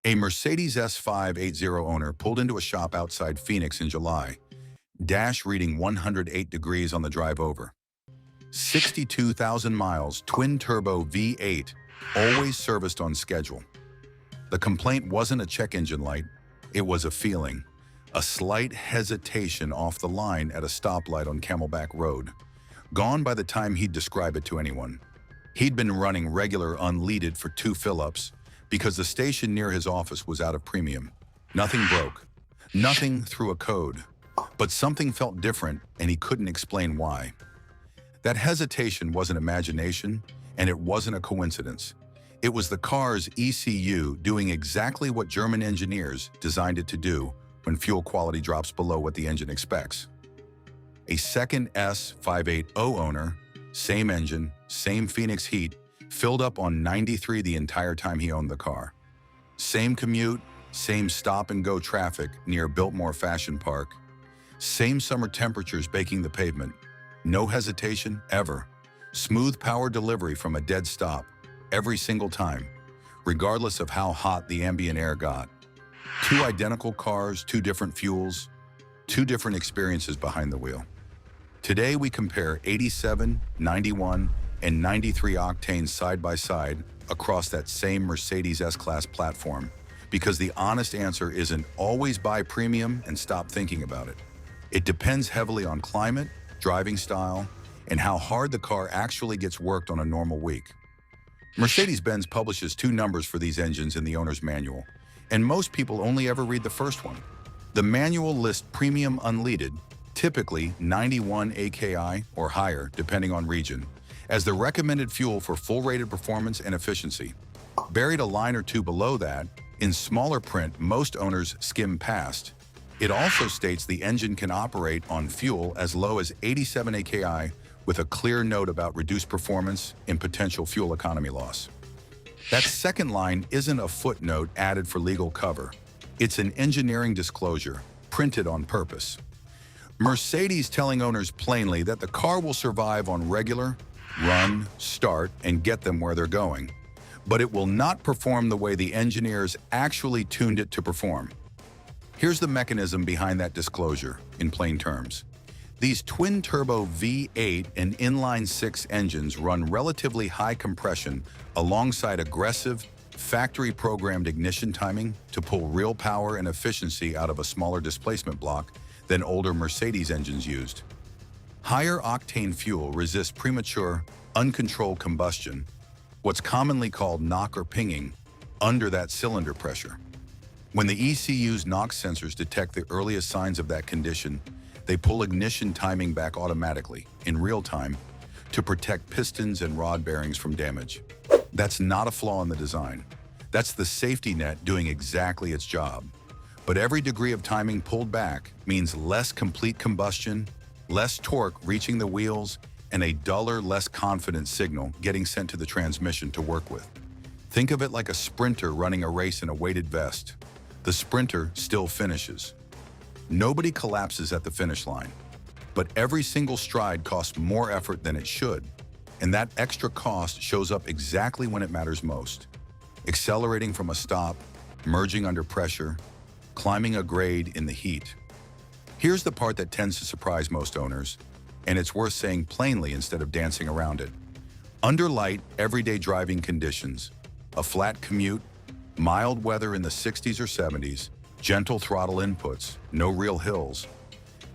A Mercedes S580 owner pulled into a shop outside Phoenix in July, dash reading 108 degrees on the drive over. 62,000 miles, twin-turbo V8, always serviced on schedule. The complaint wasn't a check engine light, it was a feeling. A slight hesitation off the line at a stoplight on Camelback Road. Gone by the time he'd describe it to anyone. He'd been running regular unleaded for 2 fill-ups because the station near his office was out of premium. Nothing broke. Nothing threw a code. But something felt different, and he couldn't explain why. That hesitation wasn't imagination, and it wasn't a coincidence. It was the car's ECU doing exactly what German engineers designed it to do when fuel quality drops below what the engine expects. A second S580 owner, same engine, same Phoenix heat, filled up on 93 the entire time he owned the car. Same commute, same stop-and-go traffic near Biltmore Fashion Park. Same summer temperatures baking the pavement. No hesitation, ever. Smooth power delivery from a dead stop, every single time, regardless of how hot the ambient air got. 2 identical cars, 2 different fuels, 2 different experiences behind the wheel. Today we compare 87, 91, and 93 Octane side by side across that same Mercedes S-Class platform, because the honest answer isn't always buy premium and stop thinking about it. It depends heavily on climate, driving style, and how hard the car actually gets worked on a normal week. Mercedes-Benz publishes 2 numbers for these engines in the owner's manual, and most people only ever read the first one. The manual lists premium unleaded, typically 91 AKI or higher, depending on region, as the recommended fuel for full-rated performance and efficiency. Buried a line or 2 below that, in smaller print most owners skim past, it also states the engine can operate on fuel as low as 87 AKI with a clear note about reduced performance and potential fuel economy loss. That second line isn't a footnote added for legal cover. It's an engineering disclosure, printed on purpose. Mercedes telling owners plainly that the car will survive on regular, run, start, and get them where they're going. But it will not perform the way the engineers actually tuned it to perform. Here's the mechanism behind that disclosure, in plain terms. These twin-turbo V8 and inline-6 engines run relatively high compression alongside aggressive, factory-programmed ignition timing to pull real power and efficiency out of a smaller displacement block than older Mercedes engines used. Higher octane fuel resists premature, uncontrolled combustion, what's commonly called knock or pinging, under that cylinder pressure. When the ECU's NOx sensors detect the earliest signs of that condition, they pull ignition timing back automatically, in real time, to protect pistons and rod bearings from damage. That's not a flaw in the design. That's the safety net doing exactly its job. But every degree of timing pulled back means less complete combustion, less torque reaching the wheels, and a duller, less confident signal getting sent to the transmission to work with. Think of it like a sprinter running a race in a weighted vest. The sprinter still finishes. Nobody collapses at the finish line, but every single stride costs more effort than it should, and that extra cost shows up exactly when it matters most. Accelerating from a stop, merging under pressure, climbing a grade in the heat. Here's the part that tends to surprise most owners, and it's worth saying plainly instead of dancing around it. Under light, everyday driving conditions, a flat commute, mild weather in the 60s or 70s, gentle throttle inputs, no real hills.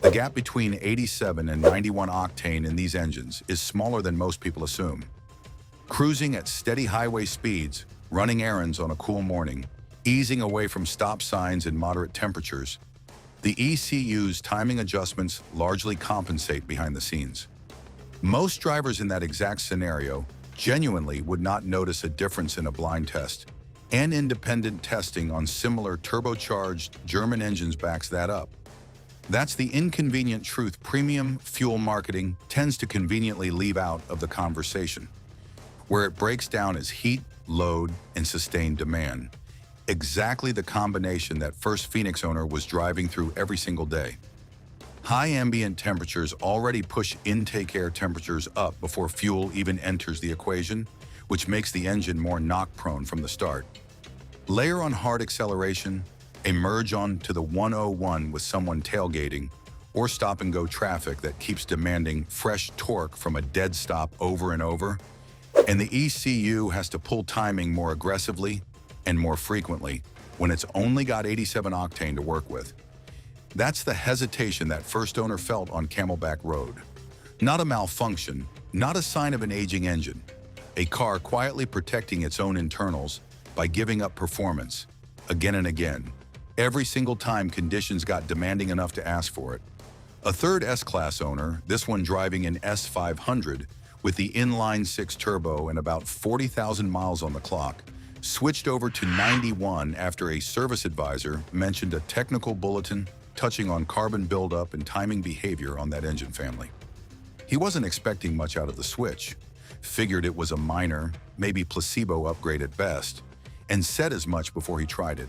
The gap between 87 and 91 octane in these engines is smaller than most people assume. Cruising at steady highway speeds, running errands on a cool morning, easing away from stop signs in moderate temperatures, the ECU's timing adjustments largely compensate behind the scenes. Most drivers in that exact scenario genuinely would not notice a difference in a blind test, and independent testing on similar turbocharged German engines backs that up. That's the inconvenient truth premium fuel marketing tends to conveniently leave out of the conversation. Where it breaks down is heat, load, and sustained demand. Exactly the combination that first Phoenix owner was driving through every single day. High ambient temperatures already push intake air temperatures up before fuel even enters the equation, which makes the engine more knock-prone from the start. Layer on hard acceleration, a merge onto the 101 with someone tailgating, or stop-and-go traffic that keeps demanding fresh torque from a dead stop over and over, and the ECU has to pull timing more aggressively and more frequently when it's only got 87 octane to work with. That's the hesitation that first owner felt on Camelback Road. Not a malfunction, not a sign of an aging engine. A car quietly protecting its own internals by giving up performance, again and again, every single time conditions got demanding enough to ask for it. A third S-Class owner, this one driving an S500 with the inline-6 turbo and about 40,000 miles on the clock, switched over to 91 after a service advisor mentioned a technical bulletin touching on carbon buildup and timing behavior on that engine family. He wasn't expecting much out of the switch, figured it was a minor, maybe placebo upgrade at best, and said as much before he tried it.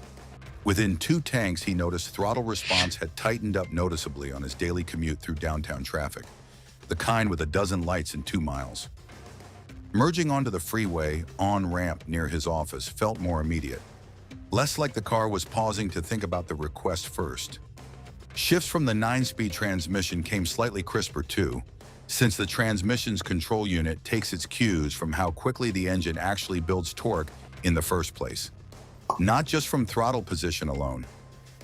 Within 2 tanks, he noticed throttle response had tightened up noticeably on his daily commute through downtown traffic, the kind with a dozen lights in 2 miles. Merging onto the freeway on-ramp near his office felt more immediate, less like the car was pausing to think about the request first. Shifts from the 9-speed transmission came slightly crisper too, since the transmission's control unit takes its cues from how quickly the engine actually builds torque in the first place, not just from throttle position alone.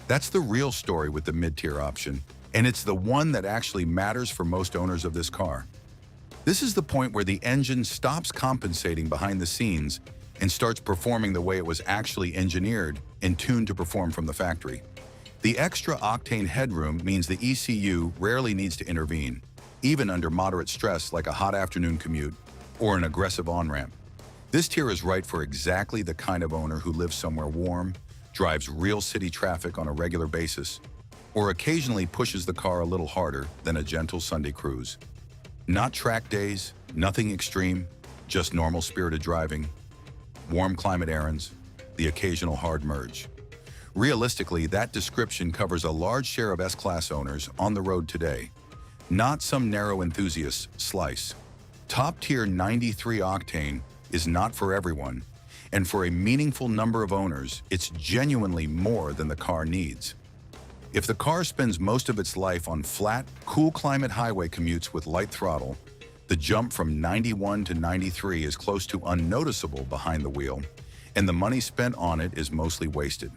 That's the real story with the mid-tier option, and it's the one that actually matters for most owners of this car. This is the point where the engine stops compensating behind the scenes and starts performing the way it was actually engineered and tuned to perform from the factory. The extra octane headroom means the ECU rarely needs to intervene, even under moderate stress like a hot afternoon commute or an aggressive on-ramp. This tier is right for exactly the kind of owner who lives somewhere warm, drives real city traffic on a regular basis, or occasionally pushes the car a little harder than a gentle Sunday cruise. Not track days, nothing extreme, just normal spirited driving, warm climate errands, the occasional hard merge. Realistically, that description covers a large share of S-Class owners on the road today, not some narrow enthusiast slice. Top-tier 93 octane is not for everyone, and for a meaningful number of owners, it's genuinely more than the car needs. If the car spends most of its life on flat, cool climate highway commutes with light throttle, the jump from 91 to 93 is close to unnoticeable behind the wheel, and the money spent on it is mostly wasted.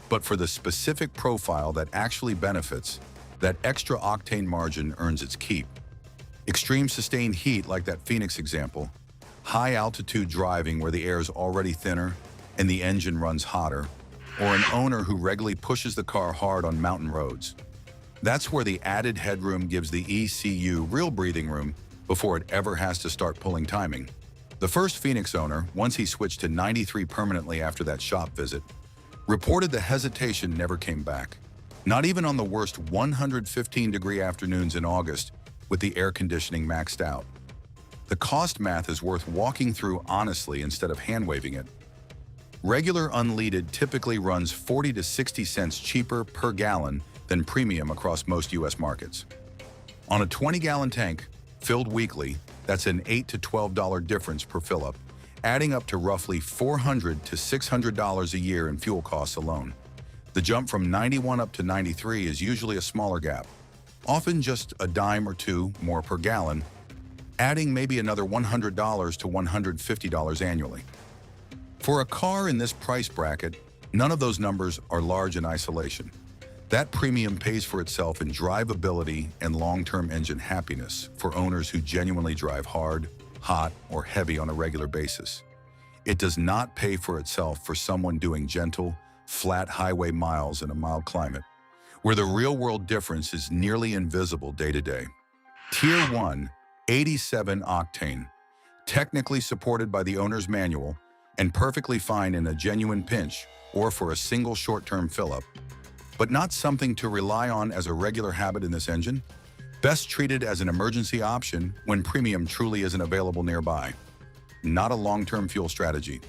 But for the specific profile that actually benefits, that extra octane margin earns its keep. Extreme sustained heat like that Phoenix example, high altitude driving where the air is already thinner and the engine runs hotter, or an owner who regularly pushes the car hard on mountain roads. That's where the added headroom gives the ECU real breathing room before it ever has to start pulling timing. The first Phoenix owner, once he switched to 93 permanently after that shop visit, reported the hesitation never came back. Not even on the worst 115-degree afternoons in August with the air conditioning maxed out. The cost math is worth walking through honestly instead of hand-waving it. Regular unleaded typically runs 40 to 60 cents cheaper per gallon than premium across most US markets. On a 20-gallon tank, filled weekly, that's an $8 to $12 difference per fill-up, adding up to roughly $400 to $600 a year in fuel costs alone. The jump from 91 up to 93 is usually a smaller gap, often just a dime or two more per gallon, adding maybe another $100 to $150 annually. For a car in this price bracket, none of those numbers are large in isolation. That premium pays for itself in drivability and long-term engine happiness for owners who genuinely drive hard, hot, or heavy on a regular basis. It does not pay for itself for someone doing gentle, flat highway miles in a mild climate, where the real-world difference is nearly invisible day to day. Tier 1, 87 octane, technically supported by the owner's manual and perfectly fine in a genuine pinch or for a single short-term fill-up, but not something to rely on as a regular habit in this engine, best treated as an emergency option when premium truly isn't available nearby. Not a long-term fuel strategy.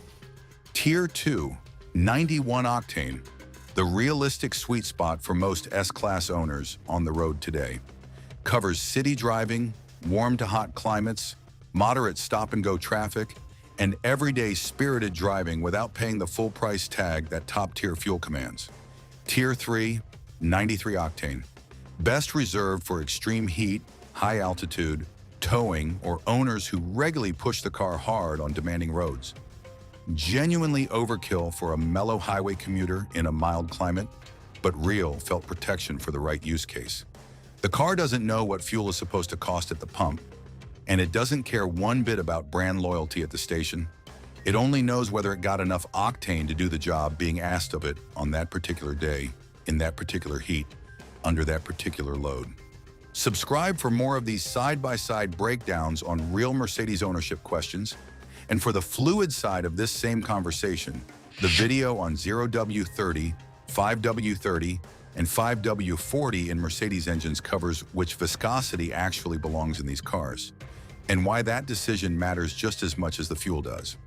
Tier 2, 91 octane, the realistic sweet spot for most S-Class owners on the road today. Covers city driving, warm to hot climates, moderate stop-and-go traffic, and everyday spirited driving without paying the full price tag that top-tier fuel commands. Tier 3, 93 octane. Best reserved for extreme heat, high altitude, towing, or owners who regularly push the car hard on demanding roads. Genuinely overkill for a mellow highway commuter in a mild climate, but real felt protection for the right use case. The car doesn't know what fuel is supposed to cost at the pump, and it doesn't care one bit about brand loyalty at the station. It only knows whether it got enough octane to do the job being asked of it on that particular day, in that particular heat, under that particular load. Subscribe for more of these side-by-side breakdowns on real Mercedes ownership questions, and for the fluid side of this same conversation, the video on 0W30, 5W30, and 5W40 in Mercedes engines covers which viscosity actually belongs in these cars, and why that decision matters just as much as the fuel does.